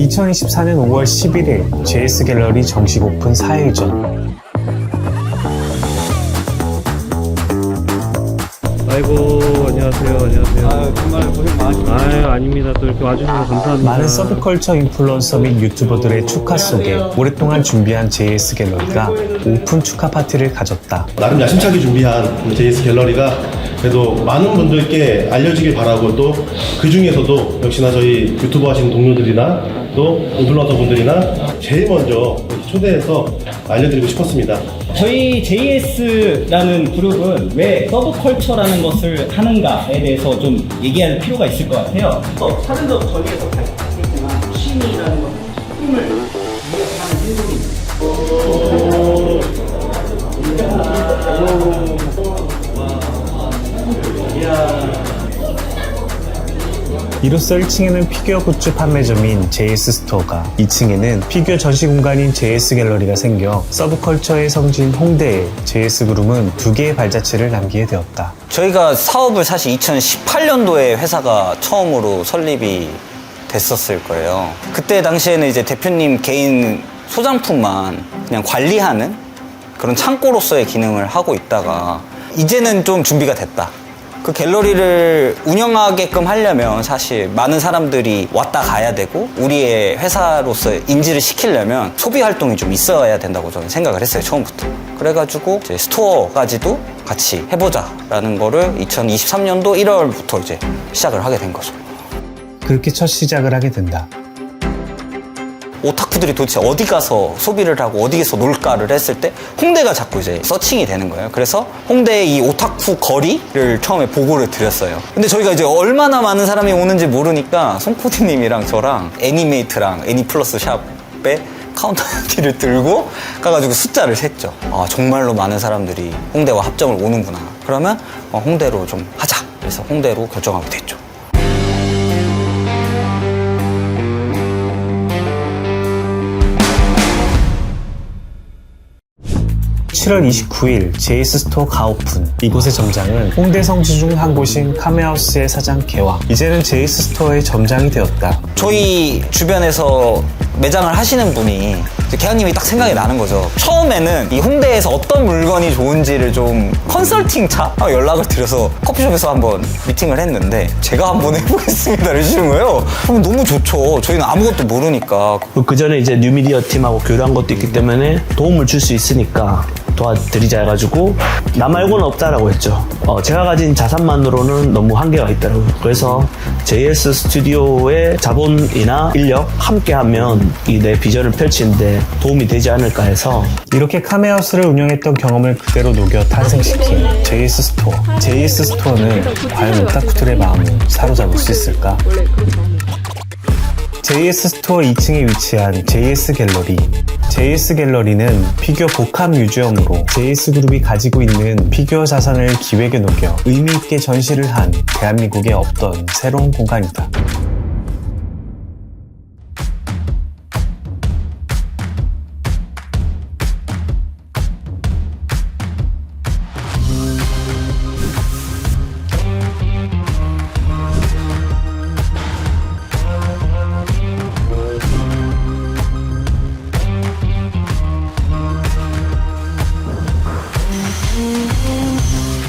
2024년 5월 11일 JS 갤러리 정식 오픈 4일 전. 아이고, 안녕하세요. 정말 고생 많으십니다. 아유, 아닙니다. 또 이렇게 와주셔서 감사합니다. 많은 서브컬처 인플루언서 및 유튜버들의 축하 속에 오랫동안 준비한 JS 갤러리가 오픈 축하 파티를 가졌다. 나름 야심차게 준비한 JS 갤러리가 그래도 많은 분들께 알려지길 바라고, 또 그 중에서도 역시나 저희 유튜버 하시는 동료들이나 또 인플루언서 분들이나 제일 먼저 초대해서 알려드리고 싶었습니다. 저희 JS라는 그룹은 왜 서브컬처라는 것을 하는가에 대해서 좀 얘기할 필요가 있을 것 같아요. 사전적 전에서 밝혔지만 취미라는 건 꿈을 위해서 하는 행동입니다. 이로써 1층에는 피규어 굿즈 판매점인 JS 스토어가, 2층에는 피규어 전시 공간인 JS 갤러리가 생겨 서브컬처의 성지인 홍대에 JS 그룹은 두 개의 발자취를 남기게 되었다. 저희가 사업을 사실 2018년도에 회사가 처음으로 설립이 됐었을 거예요. 그때 당시에는 이제 대표님 개인 소장품만 그냥 관리하는 그런 창고로서의 기능을 하고 있다가 이제는 좀 준비가 됐다. 그 갤러리를 운영하게끔 하려면 사실 많은 사람들이 왔다 가야 되고, 우리의 회사로서 인지를 시키려면 소비 활동이 좀 있어야 된다고 저는 생각을 했어요, 처음부터. 그래가지고 이제 스토어까지도 같이 해보자라는 거를 2023년도 1월부터 이제 시작을 하게 된 거죠. 그렇게 첫 시작을 하게 된다. 오타쿠들이 도대체 어디 가서 소비를 하고 어디에서 놀까를 했을 때 홍대가 자꾸 이제 서칭이 되는 거예요. 그래서 홍대의 이 오타쿠 거리를 처음에 보고를 드렸어요. 근데 저희가 이제 얼마나 많은 사람이 오는지 모르니까 송코디님이랑 저랑 애니메이트랑 애니플러스 샵에 카운터티를 들고 가가지고 숫자를 셌죠. 아, 정말로 많은 사람들이 홍대와 합정을 오는구나. 그러면 홍대로 좀 하자. 그래서 홍대로 결정하게 됐죠. 7월 29일 JS 스토어 가오픈. 이곳의 점장은 홍대 성지 중 한 곳인 카메하우스의 사장 개왕. 이제는 JS 스토어의 점장이 되었다. 저희 주변에서 매장을 하시는 분이 개왕님이 딱 생각이 나는 거죠. 처음에는 이 홍대에서 어떤 물건이 좋은지를 좀 컨설팅차 연락을 드려서 커피숍에서 한번 미팅을 했는데, 제가 한번 해보겠습니다 이러시는 거예요. 그럼 너무 좋죠. 저희는 아무것도 모르니까. 그 전에 이제 뉴미디어 팀하고 교류한 것도 있기 때문에 도움을 줄 수 있으니까 도와드리자 해가지고 나 말고는 없다라고 했죠. 제가 가진 자산만으로는 너무 한계가 있더라고요. 그래서 JS 스튜디오의 자본이나 인력 함께하면 이 내 비전을 펼치는데 도움이 되지 않을까 해서, 이렇게 카메하우스를 운영했던 경험을 그대로 녹여 탄생시킨 JS 스토어. JS 스토어는 과연 오타쿠들의 마음을 사로잡을 수 있을까? JS 스토어 2층에 위치한 JS 갤러리. JS 갤러리는 피규어 복합 뮤지엄으로 JS 그룹이 가지고 있는 피규어 자산을 기획에 녹여 의미 있게 전시를 한 대한민국에 없던 새로운 공간이다.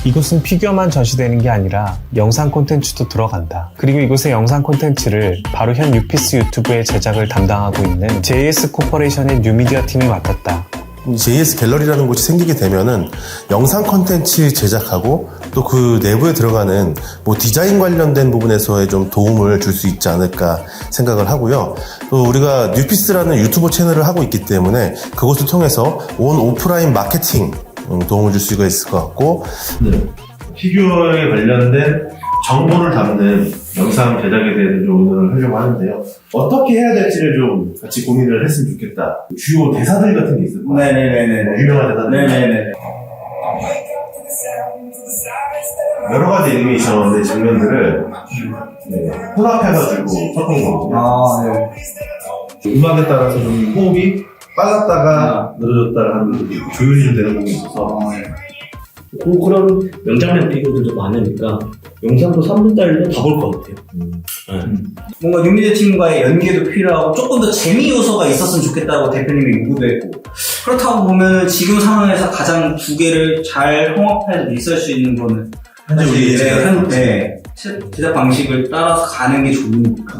이곳은 피규어만 전시되는 게 아니라 영상 콘텐츠도 들어간다. 그리고 이곳의 영상 콘텐츠를 바로 현 뉴피스 유튜브의 제작을 담당하고 있는 JS 코퍼레이션의 뉴미디어 팀이 맡았다. JS 갤러리라는 곳이 생기게 되면은 영상 콘텐츠 제작하고 또 그 내부에 들어가는 뭐 디자인 관련된 부분에서의 좀 도움을 줄 수 있지 않을까 생각을 하고요. 또 우리가 뉴피스라는 유튜브 채널을 하고 있기 때문에 그것을 통해서 온 오프라인 마케팅 도움을 줄 수가 있을 것 같고, 피규어에 관련된 정보를 담는 영상 제작에 대해서 좀 의논을 하려고 하는데요. 어떻게 해야 될지를 좀 같이 고민을 했으면 좋겠다. 주요 대사들 같은 게 있을 거예요. 네네네네. 유명한 대사들. 네네네. 여러 가지 애니메이션의 장면들을 혼합해가지고 썼던 거거든요. 아, 네. 음악에 따라서 좀 호흡이 빨랐다가 느려졌다가 하는 조율이 좀 되는 부분이 있어서. 그런 명장면 피규어들도 많으니까 영상도 3분짜리로 다 볼 것 같아요. 뭔가 뉴미디어 팀과의 연계도 필요하고 조금 더 재미 요소가 있었으면 좋겠다고 대표님이 요구도 했고, 그렇다고 보면은 지금 상황에서 가장 두 개를 잘 통합해서 있을 수 있는 거는 사실 제작 방식을 따라서 가는 게 좋으니까.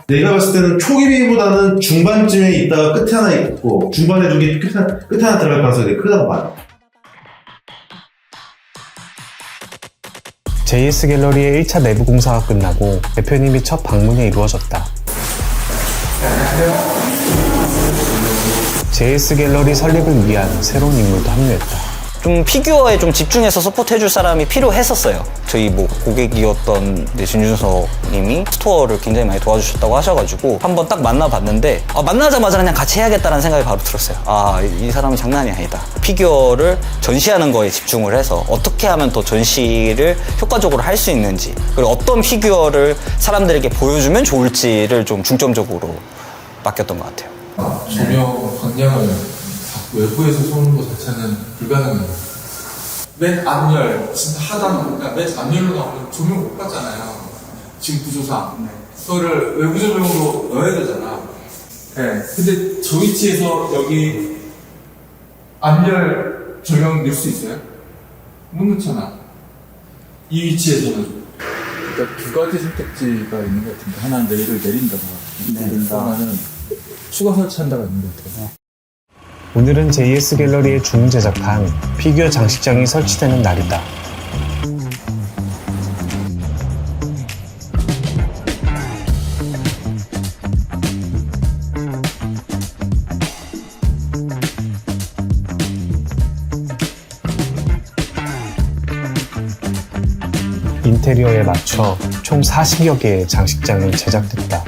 내가 봤을 때는 초기비보다는 중반쯤에 있다가 끝에 하나 있고 중반에 두 개 끝에 하나 들어갈 가능성이 되게 크다고 봐요. JS 갤러리의 1차 내부 공사가 끝나고 대표님이 첫 방문이 이루어졌다. JS 갤러리 설립을 위한 새로운 인물도 합류했다. 좀 피규어에 좀 집중해서 서포트해줄 사람이 필요했었어요. 저희 뭐 고객이었던 진준석 님이 스토어를 굉장히 많이 도와주셨다고 하셔가지고 한번 딱 만나봤는데 만나자마자 그냥 같이 해야겠다는 생각이 바로 들었어요. 이 사람은 장난이 아니다. 피규어를 전시하는 거에 집중을 해서 어떻게 하면 더 전시를 효과적으로 할 수 있는지, 그리고 어떤 피규어를 사람들에게 보여주면 좋을지를 좀 중점적으로 맡겼던 것 같아요. 조명 방향을 외부에서 쏘는 것 자체는 불가능해요. 맨 앞열, 진짜 하단, 그러니까 맨 앞열로 나오면 조명 못 받잖아요. 지금 구조상. 그거를 외부 조명으로 넣어야 되잖아. 네. 근데 저 위치에서 여기 앞열 조명 넣을 수 있어요? 못 넣잖아. 이 위치에서는. 그러니까 두 가지 선택지가 있는 것 같은데, 하나는 레일을 내린다가 하나는 추가 설치한다가 있는 것 같아요. 오늘은 JS 갤러리에 중제작한 피규어 장식장이 설치되는 날이다. 인테리어에 맞춰 총 40여 개의 장식장이 제작됐다.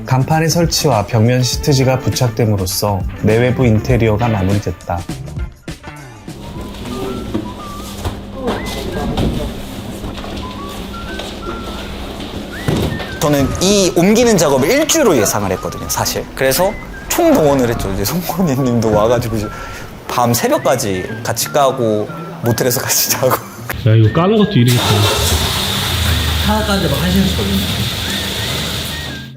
간판의 설치와 벽면 시트지가 부착됨으로써 내외부 인테리어가 마무리됐다. 저는 이 옮기는 작업을 일주로 예상을 했거든요, 사실. 그래서 총동원을 했죠. 이제 송건희 님도 와가지고 밤 새벽까지 같이 까고 모텔에서 같이 자고. 야, 이거 까는 것도 일이겠다. 하나까지 막 1시간씩 걸리네.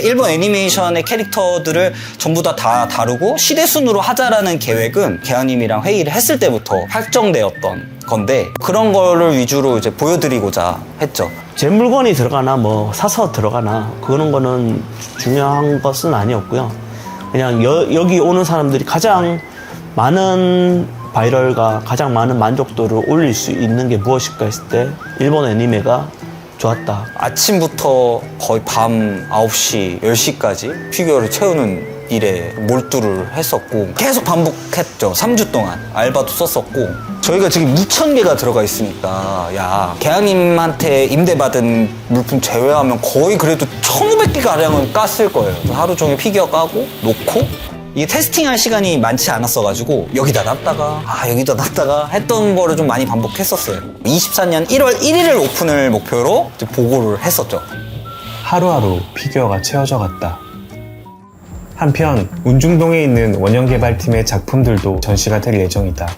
일본 애니메이션의 캐릭터들을 전부 다 다루고 시대순으로 하자라는 계획은 개화님이랑 회의를 했을 때부터 확정되었던 건데, 그런 거를 위주로 이제 보여드리고자 했죠. 제 물건이 들어가나 뭐 사서 들어가나 그런 거는 중요한 것은 아니었고요. 그냥 여기 오는 사람들이 가장 많은 바이럴과 가장 많은 만족도를 올릴 수 있는 게 무엇일까 했을 때 일본 애니메가 좋았다. 아침부터 거의 밤 9시, 10시까지 피규어를 채우는 일에 몰두를 했었고 계속 반복했죠. 3주 동안 알바도 썼었고, 저희가 지금 2,000개가 들어가 있으니까 야, 개항님한테 임대받은 물품 제외하면 거의 그래도 1,500개가량은 깠을 거예요. 하루 종일 피규어 까고 놓고, 이게 테스팅할 시간이 많지 않았어가지고 여기다 놨다가 여기다 놨다가 했던 거를 좀 많이 반복했었어요. 24년 1월 1일을 오픈을 목표로 이제 보고를 했었죠. 하루하루 피규어가 채워져 갔다. 한편 운중동에 있는 원형개발팀의 작품들도 전시가 될 예정이다.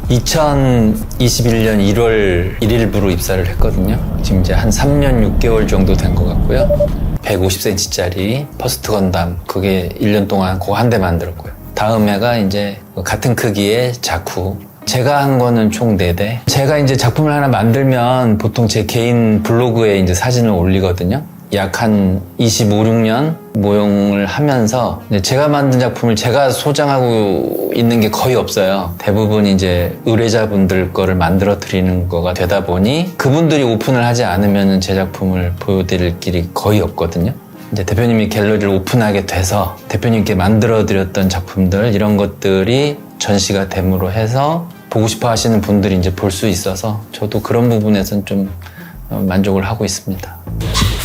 (2021년 1월 1일부로) 입사를 했거든요. 지금 이제 한 3년 6개월 정도 된 것 같고요. 150cm짜리 퍼스트 건담, 그게 1년 동안 그거 한 대 만들었고요. 다음 해가 이제 같은 크기의 자쿠, 제가 한 거는 총 4대. 제가 이제 작품을 하나 만들면 보통 제 개인 블로그에 이제 사진을 올리거든요. 약 한 25, 6년 모형을 하면서 이제 제가 만든 작품을 제가 소장하고 있는 게 거의 없어요. 대부분 이제 의뢰자분들 거를 만들어 드리는 거가 되다 보니 그분들이 오픈을 하지 않으면 제 작품을 보여드릴 길이 거의 없거든요. 이제 대표님이 갤러리를 오픈하게 돼서 대표님께 만들어 드렸던 작품들 이런 것들이 전시가 됨으로 해서 보고 싶어 하시는 분들이 이제 볼 수 있어서 저도 그런 부분에서는 좀 만족을 하고 있습니다.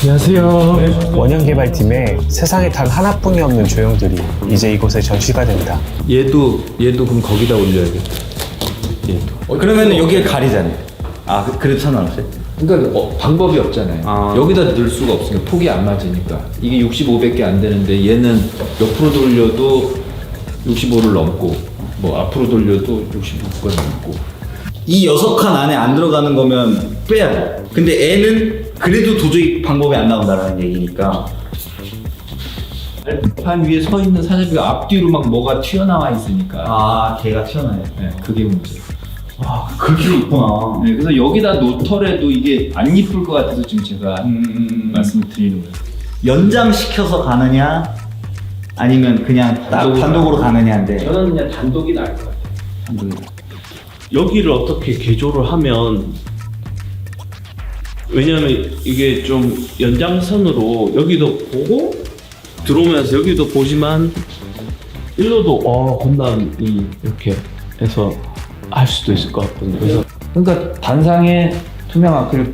안녕하세요. 원형 개발팀에 세상에 단 하나뿐이 없는 조형들이 이제 이곳에 전시가 된다. 얘도 그럼 거기다 올려야겠다. 얘도. 그러면 여기를 가리잖아요. 그래도 상관없어요? 그러니까 방법이 없잖아요. 여기다 넣을 수가 없으니까 폭이 안 맞으니까. 이게 65밖에 안 되는데 얘는 옆으로 돌려도 65를 넘고 뭐 앞으로 돌려도 65가 넘고. 이 6칸 안에 안 들어가는 거면 빼야 돼. 근데 애는 그래도 도저히 방법이 안 나온다는 얘기니까. 판 위에 서 있는 사자비가 앞뒤로 막 뭐가 튀어나와 있으니까. 걔가 튀어나와요. 네, 그게 문제. 그게 있구나. 네, 그래서 여기다 놓더라도 이게 안 이쁠 것 같아서 지금 제가 말씀을 드리는 거예요. 연장시켜서 가느냐 아니면 그냥 딱 단독으로 가느냐인데. 저는 그냥 단독이 나을 것 같아요. 단독이. 여기를 어떻게 개조를 하면, 왜냐면 이게 좀 연장선으로 여기도 보고 들어오면서 여기도 보지만 일로도 건담이 이렇게 해서 할 수도 있을 것 같거든요. 그래서 그러니까 단상에 투명 아크릴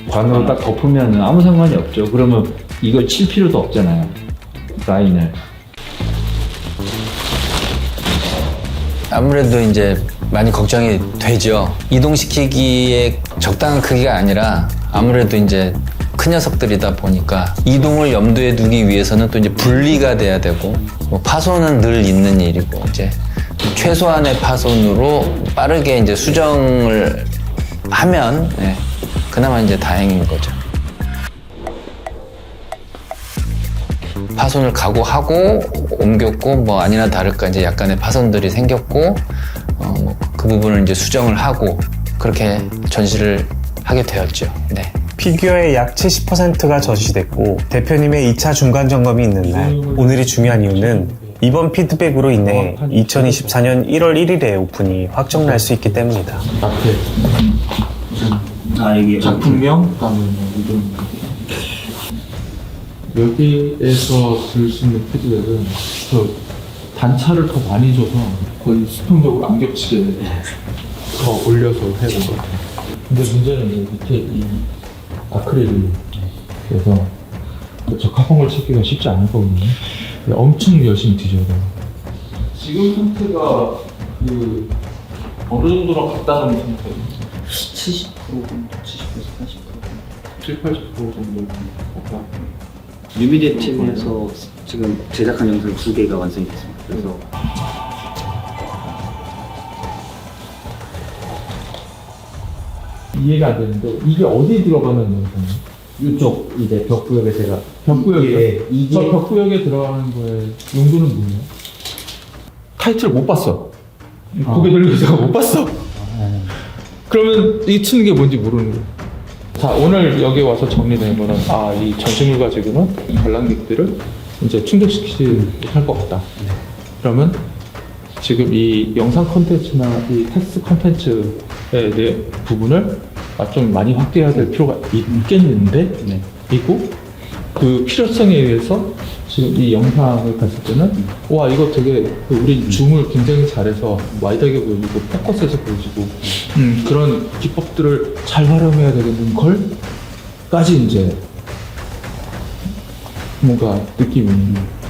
관으로 딱 덮으면 아무 상관이 없죠. 그러면 이걸 칠 필요도 없잖아요. 라인을. 아무래도 이제 많이 걱정이 되죠. 이동시키기에 적당한 크기가 아니라 아무래도 이제 큰 녀석들이다 보니까 이동을 염두에 두기 위해서는 또 이제 분리가 돼야 되고 뭐 파손은 늘 있는 일이고 이제 최소한의 파손으로 빠르게 이제 수정을 하면 그나마 이제 다행인 거죠. 파손을 각오하고 옮겼고 뭐 아니나 다를까 이제 약간의 파손들이 생겼고 뭐 그 부분을 이제 수정을 하고 그렇게 전시를 하게 되었죠. 네. 피규어의 약 70%가 전시됐고 대표님의 2차 중간 점검이 있는 날 오늘이 중요한 이유는 이번 피드백으로 인해 2024년 1월 1일에 오픈이 확정날 수 있기 때문이다. 앞에 이게 작품명, 그다음에 여기에서 들 수 있는 피드백은 저 단차를 더 많이 줘서 거의 수평적으로 안 겹치게 더 올려서 해야 될 것 같아요. 근데 문제는 이 밑에 이 아크릴이 그래서 적합한 걸 찾기가 쉽지 않을 거거든요. 엄청 열심히 뒤져야 돼요. 지금 상태가 그 어느 정도랑 같다는 상태예요? 70% 정도, 70%에서 80%. 7, 80% 정도 같다. 뉴미디어 팀에서 지금 제작한 영상 2개가 완성이 됐습니다. 그래서 이해가 안 되는데 이게 어디 들어가는 영상이에요? 이쪽 이제 벽구역에 제가 벽구역이요? 이게 저 벽구역에 들어가는 거에 용도는 뭐예요? 타이틀 못 봤어. 고개 돌리고 제가 못 봤어. 그러면 이 치는 게 뭔지 모르는 거예요. 자, 오늘 여기 와서 정리된 거는 이 전시물 가지고는 이 관람객들을 이제 충족시키지 못할 것 같다. 그러면 지금 이 영상 콘텐츠나 이 텍스트 콘텐츠의 부분을 좀 많이 확대해야 될 필요가 있겠는데 그리고 그 필요성에 의해서 지금 이 영상을 봤을 때는 와 이거 되게 우리 줌을 굉장히 잘해서 와이드하게 보여주고 포커스해서 보여주고 그런 기법들을 잘 활용해야 되는 걸까지 이제 뭔가 느낌이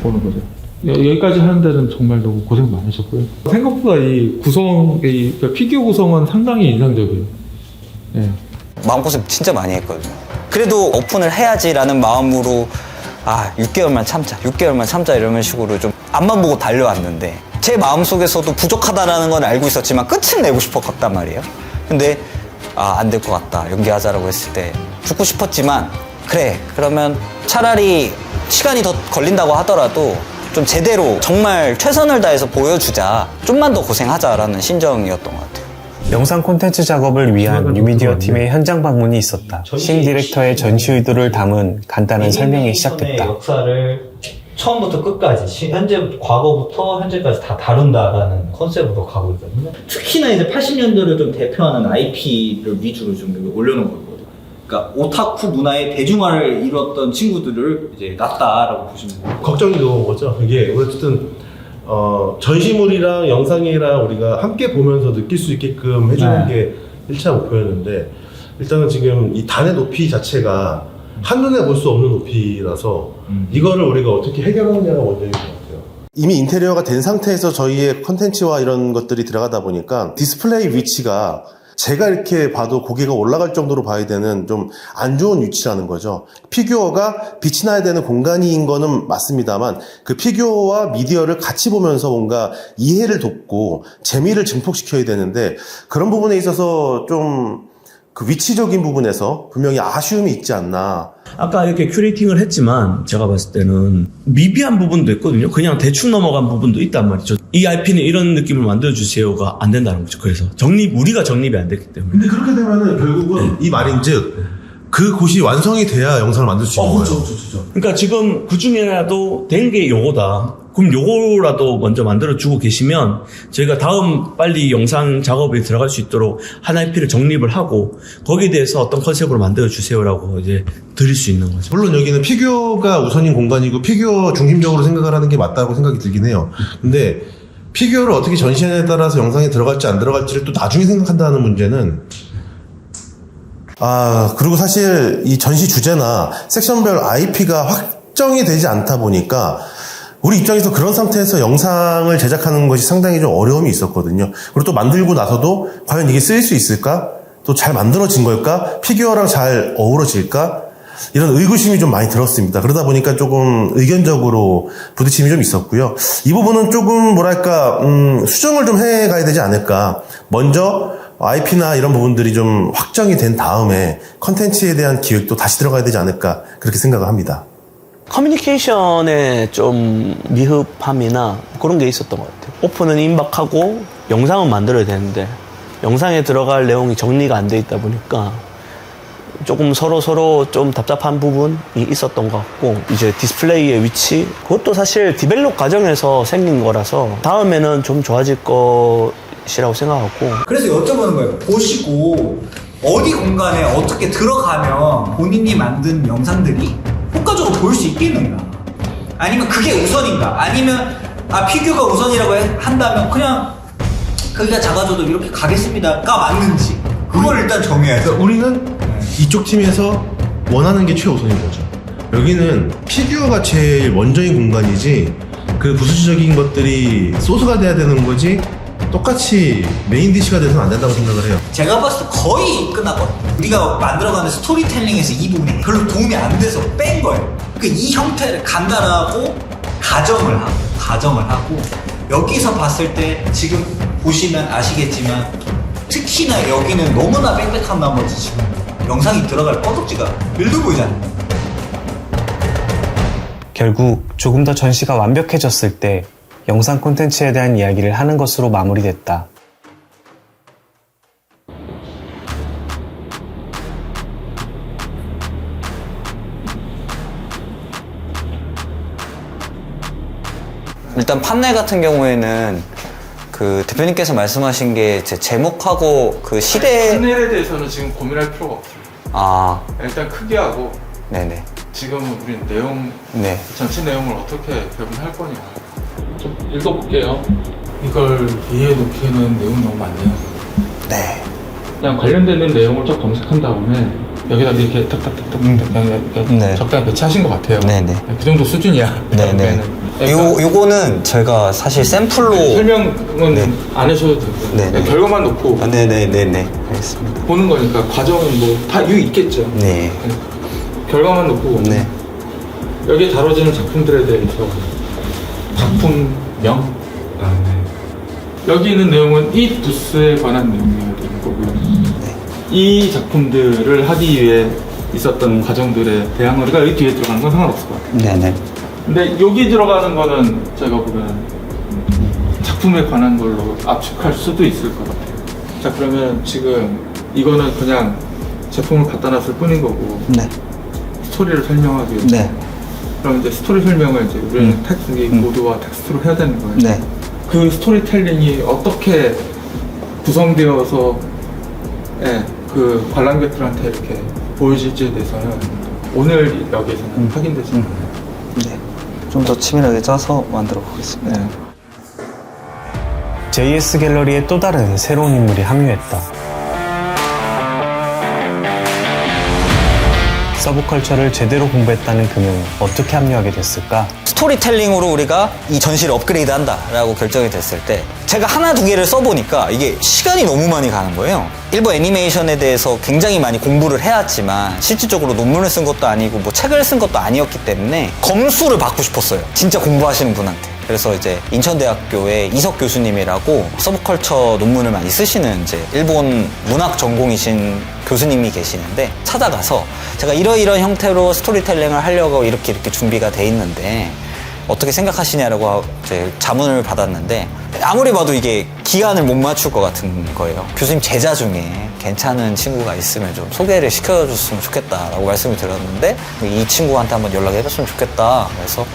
오는 거죠. 여기까지 하는 데는 정말 너무 고생 많으셨고요. 생각보다 이 구성, 피규어 구성은 상당히 인상적이에요. 네. 마음고생 진짜 많이 했거든요. 그래도 오픈을 해야지라는 마음으로 6개월만 참자 이런 식으로 좀 앞만 보고 달려왔는데 제 마음속에서도 부족하다라는 건 알고 있었지만 끝은 내고 싶었단 말이에요. 근데 안 될 것 같다 연기하자라고 했을 때 죽고 싶었지만 그래 그러면 차라리 시간이 더 걸린다고 하더라도 좀 제대로 정말 최선을 다해서 보여주자, 좀만 더 고생하자라는 심정이었던 것 같아요. 영상 콘텐츠 작업을 위한 뉴미디어 팀의 현장 방문이 있었다. 신 디렉터의 전시 의도를 담은 간단한 설명이 시작됐다. 역사를 처음부터 끝까지 과거부터 현재까지 다 다룬다라는 컨셉으로 가고 있거든요. 특히나 이제 80년대를 좀 대표하는 IP를 위주로 좀 올려놓은 거거든요. 그러니까 오타쿠 문화의 대중화를 이뤘던 친구들을 이제 놨다라고 보시면 돼요. 걱정이 그건 거죠. 이게 어쨌든 전시물이랑 영상이랑 우리가 함께 보면서 느낄 수 있게끔 해주는 게 1차 목표였는데, 일단은 지금 이 단의 높이 자체가 한눈에 볼 수 없는 높이라서 이거를 우리가 어떻게 해결하느냐가 먼저인 것 같아요. 이미 인테리어가 된 상태에서 저희의 컨텐츠와 이런 것들이 들어가다 보니까 디스플레이 위치가 제가 이렇게 봐도 고개가 올라갈 정도로 봐야 되는 좀 안 좋은 위치라는 거죠. 피규어가 빛이 나야 되는 공간인 거는 맞습니다만, 그 피규어와 미디어를 같이 보면서 뭔가 이해를 돕고 재미를 증폭시켜야 되는데, 그런 부분에 있어서 좀 그 위치적인 부분에서 분명히 아쉬움이 있지 않나. 아까 이렇게 큐레이팅을 했지만 제가 봤을 때는 미비한 부분도 있거든요. 그냥 대충 넘어간 부분도 있단 말이죠. 이 IP는 이런 느낌을 만들어주세요가 안 된다는 거죠. 그래서 우리가 정립이 안 됐기 때문에. 근데 그렇게 되면은 결국은 이 말인즉 그 곳이 완성이 돼야 영상을 만들 수 있는 거예요. 그렇죠. 그러니까 지금 그 중에라도 된 게 요거다. 그럼 요거라도 먼저 만들어주고 계시면 저희가 다음 빨리 영상 작업에 들어갈 수 있도록 한 IP를 정립을 하고 거기에 대해서 어떤 컨셉으로 만들어주세요라고 이제 드릴 수 있는 거죠. 물론 여기는 피규어가 우선인 공간이고 피규어 중심적으로 생각을 하는 게 맞다고 생각이 들긴 해요. 근데 피규어를 어떻게 전시하냐에 따라서 영상에 들어갈지 안 들어갈지를 또 나중에 생각한다는 문제는, 그리고 사실 이 전시 주제나 섹션별 IP가 확정이 되지 않다 보니까 우리 입장에서 그런 상태에서 영상을 제작하는 것이 상당히 좀 어려움이 있었거든요. 그리고 또 만들고 나서도 과연 이게 쓰일 수 있을까? 또 잘 만들어진 걸까? 피규어랑 잘 어우러질까? 이런 의구심이 좀 많이 들었습니다. 그러다 보니까 조금 의견적으로 부딪힘이 좀 있었고요. 이 부분은 조금 뭐랄까 수정을 좀 해가야 되지 않을까. 먼저 IP나 이런 부분들이 좀 확정이 된 다음에 컨텐츠에 대한 기획도 다시 들어가야 되지 않을까, 그렇게 생각을 합니다. 커뮤니케이션에 좀 미흡함이나 그런 게 있었던 것 같아요. 오픈은 임박하고 영상은 만들어야 되는데 영상에 들어갈 내용이 정리가 안 돼 있다 보니까 조금 서로 좀 답답한 부분이 있었던 것 같고, 이제 디스플레이의 위치, 그것도 사실 디벨롭 과정에서 생긴 거라서 다음에는 좀 좋아질 것이라고 생각하고. 그래서 여쭤보는 거예요. 보시고 어디 공간에 어떻게 들어가면 본인이 만든 영상들이 효과적으로 보일 수 있겠는가? 아니면 그게 우선인가? 아니면 피규어가 우선이라고 한다면 그냥 거기가 작아져도 이렇게 가겠습니다가 맞는지, 그걸 일단 정해야죠. 그러니까 우리는 이쪽 팀에서 원하는 게 최우선인 거죠. 여기는 피규어가 제일 먼저인 공간이지, 그 부수적인 것들이 소스가 돼야 되는 거지 똑같이 메인 디시가 돼서는 안 된다고 생각을 해요. 제가 봤을 때 거의 끝났거든요. 우리가 만들어가는 스토리텔링에서 이 부분이 별로 도움이 안 돼서 뺀 거예요. 이 형태를 간단하고 가정을 하고 여기서 봤을 때 지금 보시면 아시겠지만 특히나 여기는 너무나 빽빽한 나머지 지금 영상이 들어갈 뻐덕지가 1도 보이지 않아요. 결국 조금 더 전시가 완벽해졌을 때 영상 콘텐츠에 대한 이야기를 하는 것으로 마무리됐다. 일단 판넬 같은 경우에는 그 대표님께서 말씀하신 게 제 제목하고 그 시대. 판넬에 대해서는 지금 고민할 필요가 없어요. 일단 크게 하고. 네네. 지금은 우린 내용, 네. 전체 내용을 어떻게 배분할 거냐. 좀 읽어볼게요. 이걸 이해놓기에는 내용이 너무 많네요. 네. 그냥 관련되는 내용을 좀 검색한 다음에 여기다 이렇게 탁탁탁탁 네. 적당히 배치하신 것 같아요. 네네. 그 정도 수준이야. 네네. 요거는 저희가 사실 샘플로. 설명은 네. 안 하셔도 되고 네네. 결과만 놓고 네네네네. 알겠습니다. 보는 거니까 과정은 뭐 다 이유 있겠죠. 네. 결과만 놓고 네. 여기에 다뤄지는 작품들에 대해서 작품명, 여기 있는 내용은 이 부스에 관한 내용이어야 되는 거고요. 이 작품들을 하기 위해 있었던 과정들에 대한 거니까 여기 뒤에 들어가는 건 상관없을 것 같아요. 네네. 근데 여기 들어가는 거는 제가 보기에는 작품에 관한 걸로 압축할 수도 있을 것 같아요. 자, 그러면 지금 이거는 그냥 제품을 갖다 놨을 뿐인 거고 네. 스토리를 설명하기 위해서. 네. 그럼 이제 스토리 설명을 이제 우리는 모드와 텍스트로 해야 되는 거예요. 네. 그 스토리텔링이 어떻게 구성되어서 그 관람객들한테 이렇게 보여질지에 대해서는 오늘 여기에서는 확인되지 않아요. 네. 좀 더 치밀하게 짜서 만들어 보겠습니다. 네. JS 갤러리에 또 다른 새로운 인물이 합류했다. 서브컬처를 제대로 공부했다는 그는 어떻게 합류하게 됐을까? 스토리텔링으로 우리가 이 전시를 업그레이드 한다라고 결정이 됐을 때 제가 하나 두 개를 써보니까 이게 시간이 너무 많이 가는 거예요. 일부 애니메이션에 대해서 굉장히 많이 공부를 해왔지만 실질적으로 논문을 쓴 것도 아니고 뭐 책을 쓴 것도 아니었기 때문에 검수를 받고 싶었어요. 진짜 공부하시는 분한테. 그래서 이제 인천대학교의 이석 교수님이라고 서브컬처 논문을 많이 쓰시는 이제 일본 문학 전공이신 교수님이 계시는데 찾아가서 제가 이러이러한 형태로 스토리텔링을 하려고 이렇게 준비가 돼 있는데 어떻게 생각하시냐라고 이제 자문을 받았는데 아무리 봐도 이게 기한을 못 맞출 것 같은 거예요. 교수님 제자 중에 괜찮은 친구가 있으면 좀 소개를 시켜줬으면 좋겠다라고 말씀을 드렸는데 이 친구한테 한번 연락해줬으면 좋겠다. 그래서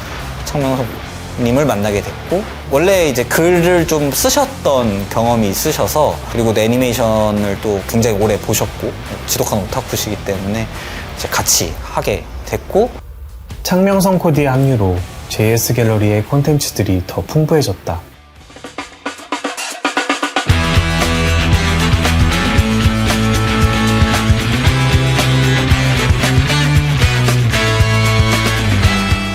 창명님을 만나게 됐고 원래 이제 글을 좀 쓰셨던 경험이 있으셔서 그리고 애니메이션을 또 굉장히 오래 보셨고 지독한 오타쿠시기 때문에 이제 같이 하게 됐고 창명성 코디의 합류로 JS 갤러리의 콘텐츠들이 더 풍부해졌다.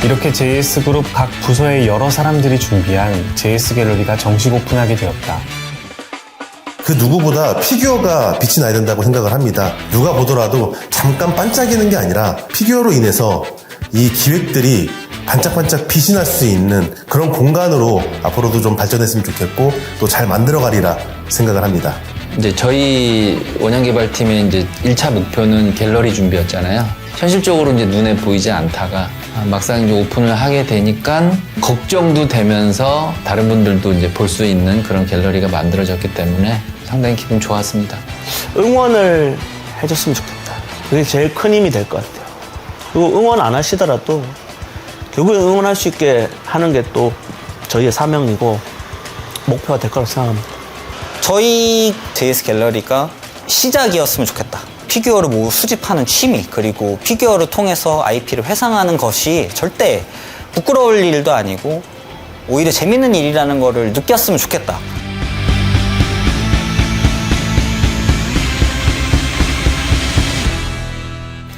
이렇게 JS 그룹 각 부서의 여러 사람들이 준비한 JS 갤러리가 정식 오픈하게 되었다. 그 누구보다 피규어가 빛이 나야 된다고 생각을 합니다. 누가 보더라도 잠깐 반짝이는 게 아니라 피규어로 인해서 이 기획들이 반짝반짝 빛이 날 수 있는 그런 공간으로 앞으로도 좀 발전했으면 좋겠고 또 잘 만들어가리라 생각을 합니다. 이제 저희 원형개발팀의 이제 1차 목표는 갤러리 준비였잖아요. 현실적으로 이제 눈에 보이지 않다가 막상 이제 오픈을 하게 되니까 걱정도 되면서 다른 분들도 이제 볼 수 있는 그런 갤러리가 만들어졌기 때문에 상당히 기분 좋았습니다. 응원을 해줬으면 좋겠다. 그게 제일 큰 힘이 될 것 같아요. 그리고 응원 안 하시더라도 결국에 응원할 수 있게 하는 게 또 저희의 사명이고 목표가 될 거라고 생각합니다. 저희 JS 갤러리가 시작이었으면 좋겠다. 피규어를 모두 수집하는 취미 그리고 피규어를 통해서 IP를 회상하는 것이 절대 부끄러울 일도 아니고 오히려 재밌는 일이라는 거를 느꼈으면 좋겠다.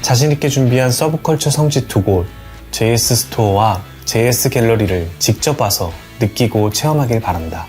자신있게 준비한 서브컬처 성지 두 곳, JS 스토어와 JS 갤러리를 직접 와서 느끼고 체험하길 바란다.